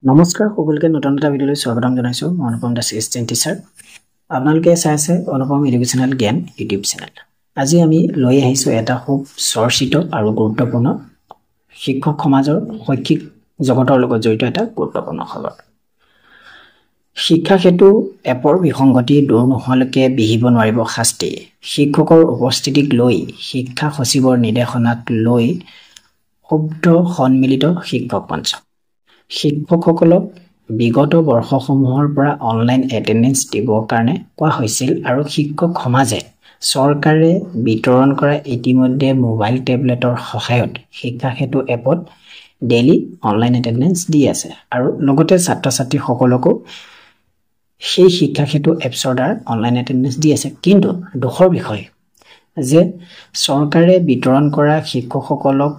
নমস্কাৰ সকলোকে নতুন এটা ভিডিঅলৈ স্বাগতম জনাইছো মই অনুপম দাস এচিষ্টেণ্ট টিচাৰ আপোনালোকে চাই আছে অনুপম এডুকেশ্যনেল জ্ঞান ইউটিউব চেনেল আজি আমি লৈ আহিছো এটা খুব চৰ্চিত আৰু গুৰুত্বপূৰ্ণ শিক্ষক সমাজৰ শৈক্ষিক জগতৰ লগত জড়িত এটা গুৰুত্বপূৰ্ণ খবৰ শিক্ষা হেতু এপৰ বিসংগতি দূৰ নোহোৱালৈকে বিহিব নোৱাৰিব শাস্তি শিক্ষকৰ উপস্থিতিক লৈ শিক্ষা সচিবৰ নিৰ্দেশনাক লৈ শব্দ সন্মিলিত শিক্ষক মঞ্চ শিক্ষকসকলক বিগত বৰ্ষসমূহৰ পৰা অনলাইন এটেন্ডেন্স দিবৰ কাৰণে কোৱা হৈছিল আৰু শিক্ষক সমাজে চৰকাৰে বিতৰণ কৰা ইতিমধ্যে মোবাইল টেবলেটৰ সহায়ত শিক্ষা হেতু এপত ডেইলি অনলাইন এটেন্ডেন্স দি আছে আৰু লগতে ছাত্ৰ-ছাত্ৰী সকলকো সেই শিক্ষা হেতু এপছৰ দ্বাৰা অনলাইন এটেন্ডেন্স দি আছে কিন্তু দুখৰ বিষয় যে চৰকাৰে বিতৰণ কৰা শিক্ষকসকলক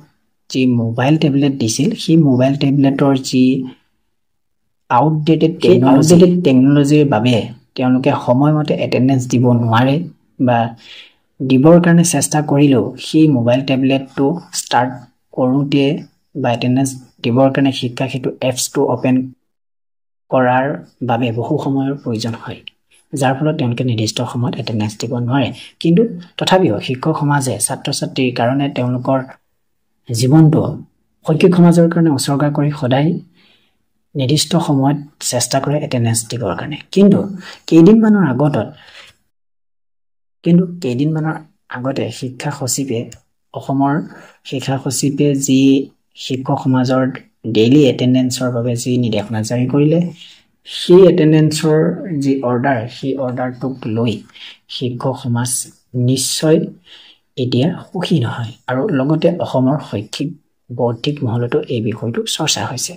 যি মোবাইল টেবলেট দিছিল সেই মোবাইল টেবলেটৰ যি আউটডেটেড টেকনলজিৰ বাবে তেওঁলোকে সময়মতে এটেন্ডেন্স দিব নোৱাৰে বা দিবৰ কাৰণে চেষ্টা কৰিলেও সেই মোবাইল টেবলেটটো ষ্টাৰ্ট কৰোঁতে বা এটেন্ডেন্স দিবৰ কাৰণে শিক্ষা হেতু এপছটো ওপেন কৰাৰ বাবে বহু সময়ৰ প্ৰয়োজন হয় যাৰ ফলত তেওঁলোকে নিৰ্দিষ্ট সময়ত এটেন্ডেন্স দিব নোৱাৰে কিন্তু তথাপিও শিক্ষক সমাজে ছাত্ৰ-ছাত্ৰীৰ কাৰণে তেওঁলোকৰ জীৱনটো শৈক্ষিক সমাজৰ কাৰণে উৎসৰ্গা কৰি সদায় নিৰ্দিষ্ট সময়ত চেষ্টা কৰে এটেন্ডেন্স দিবৰ কাৰণে কিন্তু কেইদিনমানৰ আগতে শিক্ষা সচিবে অসমৰ শিক্ষা সচিবে যি শিক্ষক সমাজৰ ডেইলি এটেন্ডেন্সৰ বাবে যি নিৰ্দেশনা জাৰি কৰিলে সেই এটেন্ডেন্সৰ যি অৰ্ডাৰ সেই অৰ্ডাৰটোক লৈ শিক্ষক সমাজ নিশ্চয় এতিয়া সুখী নহয় আৰু লগতে অসমৰ শৈক্ষিক বৌদ্ধিক মহলতো এই বিষয়টো চৰ্চা হৈছে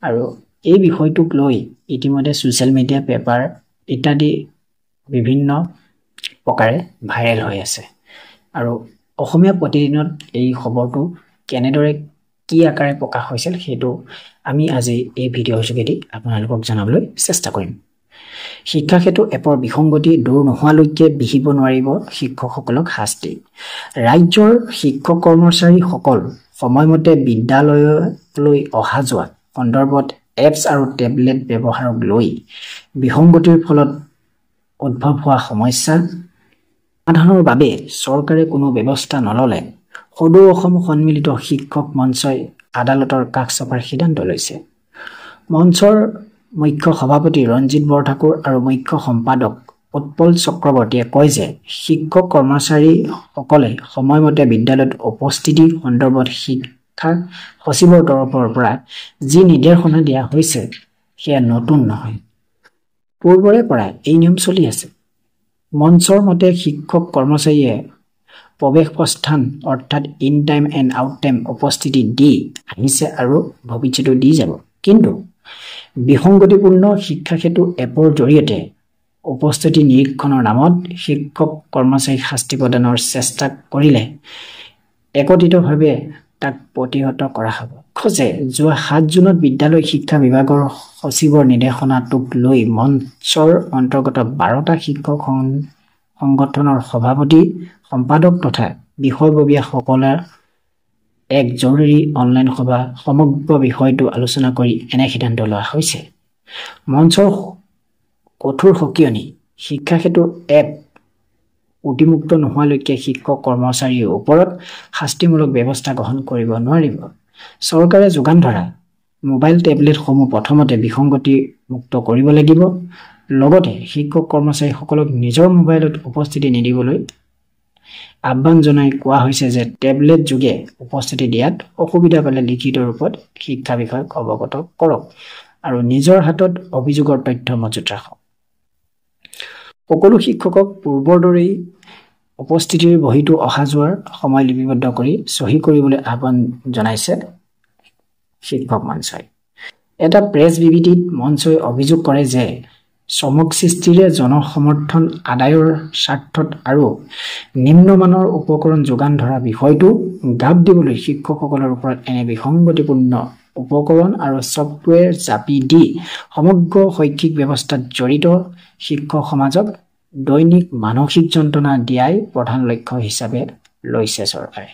আৰু এই বিষয়টোক লৈ ইতিমধ্যে সোশ্যাল মিডিয়া পেপাৰ ইত্যাদি বিভিন্ন প্ৰকাৰে ভাইৰেল হৈ আছে আৰু অসমীয়া প্ৰতিদিনত এই খবৰটো কেনেদৰে কি আকাৰে প্ৰকাশ হৈছিল সেইটো আমি আজি এই ভিডিঅ'ৰ যোগেদি আপোনালোকক জনাবলৈ চেষ্টা কৰিম শিক্ষা হেতু এপৰ বিসংগতি দূৰ নোহোৱালৈকে বিহিব নোৱাৰিব শিক্ষকসকলক শাস্তি ৰাজ্যৰ শিক্ষক কৰ্মচাৰীসকল সময়মতে বিদ্যালয়লৈ অহা যোৱা সন্দৰ্ভত এপছ আৰু টেবলেট ব্যৱহাৰক লৈ বিসংগতিৰ ফলত উদ্ভৱ হোৱা সমস্যা সমাধানৰ বাবে চৰকাৰে কোনো ব্যৱস্থা নললে সদৌ অসম সন্মিলিত শিক্ষক মঞ্চই আদালতৰ কাষ চপাৰ সিদ্ধান্ত লৈছে মঞ্চৰ মুখ্য সভাপতি ৰঞ্জিত বৰঠাকুৰ আৰু মুখ্য সম্পাদক উৎপল চক্ৰৱৰ্তীয়ে কয় যে শিক্ষক কৰ্মচাৰীসকলে সময়মতে বিদ্যালয়ত উপস্থিতি সন্দৰ্ভত শিক্ষা সচিবৰ তৰফৰ পৰা যি নিৰ্দেশনা দিয়া হৈছে সেয়া নতুন নহয় পূৰ্বৰে পৰা এই নিয়ম চলি আছে মঞ্চৰ মতে শিক্ষক কৰ্মচাৰীয়ে প্ৰৱেশ প্ৰস্থান অৰ্থাৎ in time and out time উপস্থিতি দি আহিছে আৰু ভৱিষ্যতো দি যাব কিন্তু বিসংগতিপূৰ্ণ শিক্ষা হেতু এপৰ জৰিয়তে উপস্থিতি নিৰীক্ষণৰ নামত শিক্ষক কৰ্মচাৰীক শাস্তি প্ৰদানৰ চেষ্টা কৰিলে একত্ৰিতভাৱে তাক প্ৰতিহত কৰা হ'ব খোজে যোৱা 7 জুনত বিদ্যালয় শিক্ষা বিভাগৰ সচিবৰ নিৰ্দেশনাটোক লৈ মঞ্চৰ অন্তৰ্গত 12টা শিক্ষক সংগঠনৰ সভাপতি সম্পাদক তথা বিষয়ববীয়াসকলৰ এক জৰুৰী অনলাইন সভা সমগ্ৰ বিষয়টো আলোচনা কৰি এনে সিদ্ধান্ত লোৱা হৈছে মঞ্চৰ কঠোৰ সকিয়নি শিক্ষা হেতু এপ অতিমুক্ত নোহোৱালৈকে শিক্ষক কৰ্মচাৰীৰ ওপৰত শাস্তিমূলক ব্যৱস্থা গ্ৰহণ কৰিব নোৱাৰিব চৰকাৰে যোগান ধৰা মোবাইল টেবলেটসমূহ প্ৰথমতে বিসংগতি মুক্ত কৰিব লাগিব লগতে শিক্ষক কৰ্মচাৰীসকলক নিজৰ মোবাইলত উপস্থিতি নিদিবলৈ আহ্বান জনাই কোৱা হৈছে যে টেবলেট যোগে উপস্থিতি দিয়াত অসুবিধা পালে লিখিত ৰূপত শিক্ষা বিষয়ক অৱগত কৰক আৰু নিজৰ হাতত অভিযোগৰ তথ্য মজুত ৰাখক সকলো শিক্ষকক পূৰ্বৰ দৰেই উপস্থিতিৰ বহীটো অহা যোৱাৰ সময় লিপিবদ্ধ কৰি চহী কৰিবলৈ আহ্বান জনাইছে শিক্ষক মঞ্চই এটা প্ৰেছ বিবৃতিত মঞ্চই অভিযোগ কৰে যে চমক সৃষ্টিৰে জনসমৰ্থন আদায়ৰ স্বাৰ্থত আৰু নিম্নমানৰ উপকৰণ যোগান ধৰা বিষয়টো গাপ দিবলৈ শিক্ষকসকলৰ ওপৰত এনে বিসংগতিপূৰ্ণ উপকৰণ আৰু ছফ্টৱেৰ জাপি দি সমগ্ৰ শৈক্ষিক ব্যৱস্থাত জড়িত শিক্ষক সমাজক দৈনিক মানসিক যন্ত্ৰণা দিয়াই প্ৰধান লক্ষ্য হিচাপে লৈছে চৰকাৰে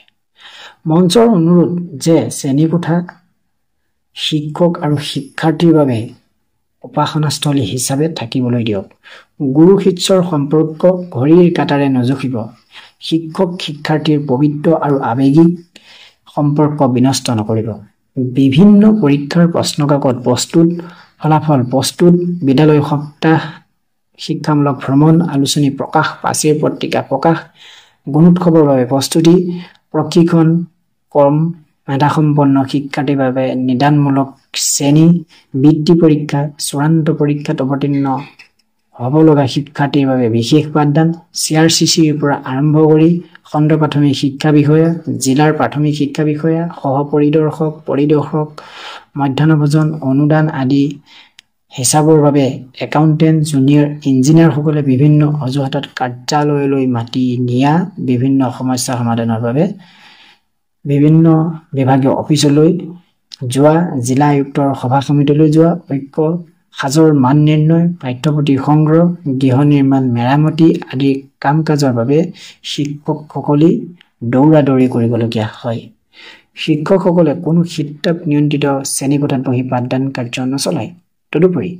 মঞ্চৰ অনুৰোধ যে শ্ৰেণীকোঠা শিক্ষক আৰু শিক্ষাৰ্থীৰ বাবে উপাসনাস্থলী হিচাপে থাকিবলৈ দিয়ক। গুৰু শিষ্যৰ সম্পৰ্ক ঘড়ীৰ কাঁটাৰে নজখিব। শিক্ষক শিক্ষাৰ্থীৰ পবিত্ৰ আৰু আৱেগিক সম্পৰ্ক বিনষ্ট নকৰিব। বিভিন্ন পৰীক্ষাৰ প্ৰশ্নকাকত প্ৰস্তুত, ফলাফল প্ৰস্তুত, বিদ্যালয় সপ্তাহ শিক্ষামূলক ভ্ৰমণ, আলোচনী প্ৰকাশ, পাচিৰ পত্ৰিকা প্ৰকাশ, গুণোৎসৱৰ বাবে প্ৰস্তুতি, প্ৰশিক্ষণ, কৰ্ম মেধাসম্পন্ন শিক্ষাৰ্থীৰ বাবে নিদানমূলক শ্ৰেণী, বৃত্তি পৰীক্ষা, চূড়ান্ত পৰীক্ষাত অৱতীৰ্ণ হ'ব লগা শিক্ষাৰ্থীৰ বাবে বিশেষ পাঠদান, CRCCৰ পৰা আৰম্ভ কৰি খণ্ড প্ৰাথমিক শিক্ষা বিষয়া, জিলাৰ প্ৰাথমিক শিক্ষা বিষয়া, সহ পৰিদৰ্শক, মধ্যাহ্ন ভোজন, অনুদান আদি হিচাপৰ বাবে একাউণ্টেণ্ট, জুনিয়ৰ ইঞ্জিনিয়াৰসকলে বিভিন্ন অজুহাতত কাৰ্যালয়লৈ মাতি নিয়া, বিভিন্ন সমস্যা সমাধানৰ বাবে বিভিন্ন বিভাগীয় অফিচলৈ যোৱা, জিলা আয়ুক্তৰ সভা সমিতিলৈ যোৱা, ঐক্য সাজৰ মান নিৰ্ণয়, পাঠ্যপুথি সংগ্ৰহ, গৃহ নিৰ্মাণ, মেৰামতি আদি কাম কাজৰ বাবে শিক্ষকসকলে দৌৰা-দৌৰি কৰিবলগীয়া হয়। শিক্ষকসকলে কোনো শীতাপ নিয়ন্ত্ৰিত শ্ৰেণীকোঠাত বহি পাঠদান কাৰ্য নচলায়। তদুপৰি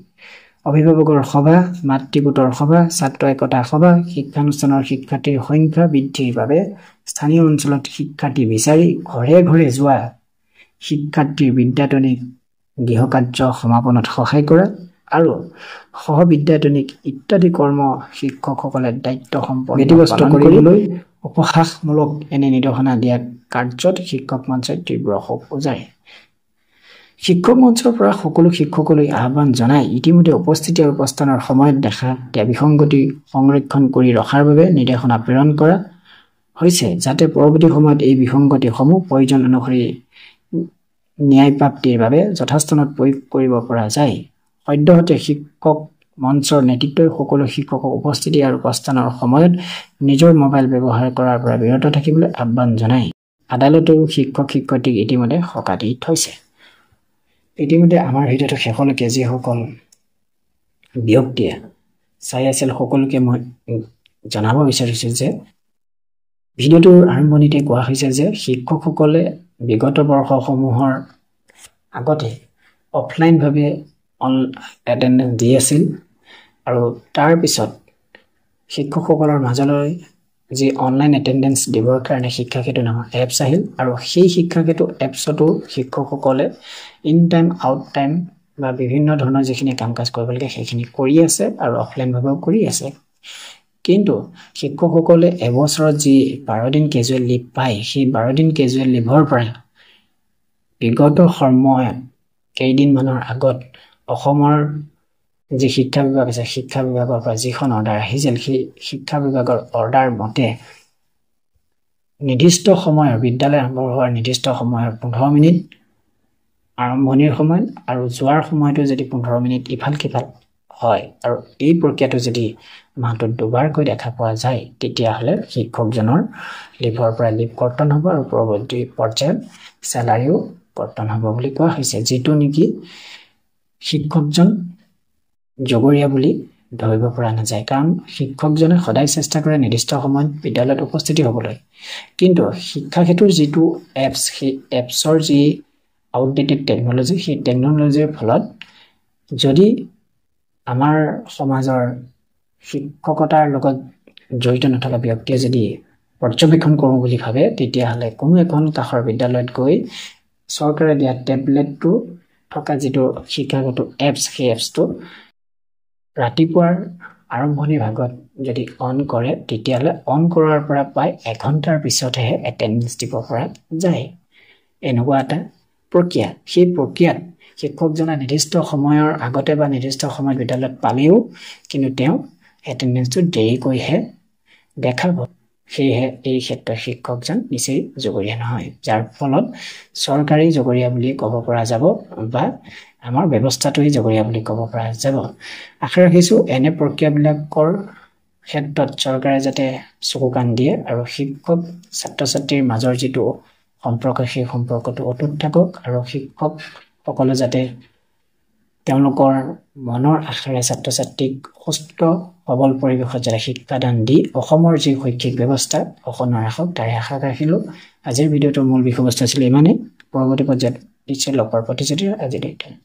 অভিভাৱকৰ সভা, মাতৃগোটৰ সভা, ছাত্ৰ একতা সভা, শিক্ষানুষ্ঠানৰ শিক্ষাৰ্থীৰ সংখ্যা বৃদ্ধিৰ বাবে স্থানীয় অঞ্চলত শিক্ষাৰ্থী বিচাৰি ঘৰে ঘৰে যোৱা, শিক্ষাৰ্থীৰ বিদ্যায়তনিক গৃহকাৰ্য সমাপনত সহায় কৰা আৰু সহবিদ্যায়তনিক ইত্যাদি কৰ্ম শিক্ষকসকলে দায়িত্ব সম্পন্ন ব্যতিব্যস্ত কৰিবলৈ উপহাসমূলক এনে নিৰ্দেশনা দিয়া কাৰ্যত শিক্ষক মঞ্চই তীব্ৰ শোক বুজায়। শিক্ষক মঞ্চৰ পৰা সকলো শিক্ষকলৈ আহ্বান জনাই ইতিমধ্যে উপস্থিতি আৰু প্ৰস্থানৰ সময়ত দেখা দিয়া বিসংগতি সংৰক্ষণ কৰি ৰখাৰ বাবে নিৰ্দেশনা প্ৰেৰণ কৰা হৈছে, যাতে পৰৱৰ্তী সময়ত এই বিসংগতিসমূহ প্ৰয়োজন অনুসৰি ন্যায় প্ৰাপ্তিৰ বাবে যথাস্থানত প্ৰয়োগ কৰিব পৰা যায়। সদ্যহতে শিক্ষক মঞ্চৰ নেতৃত্বই সকলো শিক্ষকক উপস্থিতি আৰু প্ৰস্থানৰ সময়ত নিজৰ মোবাইল ব্যৱহাৰ কৰাৰ পৰা বিৰত থাকিবলৈ আহ্বান জনায়। আদালতেও শিক্ষক শিক্ষয়িত্ৰীক ইতিমধ্যে সকাহ দি থৈছে। ইতিমধ্যে আমাৰ ভিডিঅ'টো শেষলৈকে যিসকল ব্যক্তিয়ে চাই আছিল সকলোকে মই জনাব বিচাৰিছোঁ যে ভিডিঅ'টোৰ আৰম্ভণিতে কোৱা হৈছে যে শিক্ষকসকলে বিগত বৰ্ষসমূহৰ আগতে অফলাইনভাৱে এটেণ্ডেঞ্চ দি আছিল আৰু তাৰ পিছত শিক্ষকসকলৰ মাজলৈ যি অনলাইন এটেণ্ডেঞ্চ দিবৰ কাৰণে শিক্ষাসেতু নামৰ এপছ আহিল আৰু সেই শিক্ষাসেতু এপছতো শিক্ষকসকলে ইন টাইম আউট টাইম বা বিভিন্ন ধৰণৰ যিখিনি কাম কাজ কৰিব লাগে সেইখিনি কৰি আছে আৰু অফলাইনভাৱেও কৰি আছে। কিন্তু শিক্ষকসকলে এবছৰত যি 12 দিন কেজুৱেল লিভ পায়, সেই 12 দিন কেজুৱেল লিভৰ পৰা বিগত সময়ত কেইদিনমানৰ আগত অসমৰ যি শিক্ষা বিভাগ আছে, শিক্ষা বিভাগৰ পৰা যিখন অৰ্ডাৰ আহিছিল, সেই শিক্ষা বিভাগৰ অৰ্ডাৰ মতে নিৰ্দিষ্ট সময়ৰ বিদ্যালয় আৰম্ভ হোৱাৰ নিৰ্দিষ্ট সময়ৰ 15 মিনিট আৰম্ভণিৰ সময়ত আৰু যোৱাৰ সময়তো যদি 15 মিনিট ইফাল সিফাল হয় আৰু এই প্ৰক্ৰিয়াটো যদি মাহটোত দুবাৰকৈ দেখা পোৱা যায়, তেতিয়াহ'লে শিক্ষকজনৰ লিভৰ পৰা লিভ কৰ্তন হ'ব আৰু পৰৱৰ্তী পৰ্যায়ত চেলাৰিও কৰ্তন হ'ব বুলি কোৱা হৈছে, যিটো নেকি শিক্ষকজন জগৰীয়া বুলি ধৰিব পৰা নাযায়। কাৰণ শিক্ষকজনে সদায় চেষ্টা কৰে নিৰ্দিষ্ট সময়ত বিদ্যালয়ত উপস্থিতি হ'বলৈ, কিন্তু শিক্ষাক্ষেত্ৰৰ যিটো এপছ, সেই এপছৰ যি আউটডেটেড টেকন'লজি, সেই টেকন'লজিৰ ফলত যদি আমাৰ সমাজৰ শিক্ষকতাৰ লগত জড়িত নথকা ব্যক্তিয়ে যদি পৰ্যবেক্ষণ কৰোঁ বুলি ভাবে, তেতিয়াহ'লে কোনো এখন কাষৰ বিদ্যালয়ত গৈ চৰকাৰে দিয়া টেবলেটটো থকা যিটো শিক্ষাগত এপছ, সেই এপছটো ৰাতিপুৱাৰ আৰম্ভণিৰ ভাগত যদি অন কৰে, তেতিয়াহ'লে অন কৰাৰ পৰা প্ৰায় 1 ঘণ্টাৰ পিছতহে এটেণ্ডেঞ্চ দিব পৰা যায়। এনেকুৱা এটা প্ৰক্ৰিয়া। সেই প্ৰক্ৰিয়াত শিক্ষকজনে নিৰ্দিষ্ট সময়ৰ আগতে বা নিৰ্দিষ্ট সময়ত বিদ্যালয়ত পালেও কিন্তু তেওঁ এটেণ্ডেঞ্চটো দেৰিকৈহে দেখাব। সেয়েহে এই ক্ষেত্ৰত শিক্ষকজন নিচেই জগৰীয়া নহয়, যাৰ ফলত চৰকাৰী জগৰীয়া বুলি ক'ব পৰা যাব বা আমাৰ ব্যৱস্থাটোৱেই জগৰীয়া বুলি ক'ব পৰা যাব। আশা ৰাখিছোঁ এনে প্ৰক্ৰিয়াবিলাকৰ ক্ষেত্ৰত চৰকাৰে যাতে চকু কাণ দিয়ে আৰু শিক্ষক ছাত্ৰ ছাত্ৰীৰ মাজৰ যিটো সম্পৰ্ক, সেই সম্পৰ্কটো অটুট থাকক আৰু শিক্ষকসকলে যাতে তেওঁলোকৰ মনৰ আশাৰে ছাত্ৰ ছাত্ৰীক সুস্থ সবল পৰিৱেশত যাতে শিক্ষাদান দি অসমৰ যি শৈক্ষিক ব্যৱস্থা অক্ষুণ্ণ ৰাখক, তাৰে আশা ৰাখিলোঁ। আজিৰ ভিডিঅ'টোৰ মূল বিষয়বস্তু আছিল ইমানেই। পৰৱৰ্তী পৰ্যায়ত নিশ্চয় লগ পোৱাৰ প্ৰতিশ্ৰুতি আজিৰ দিনটো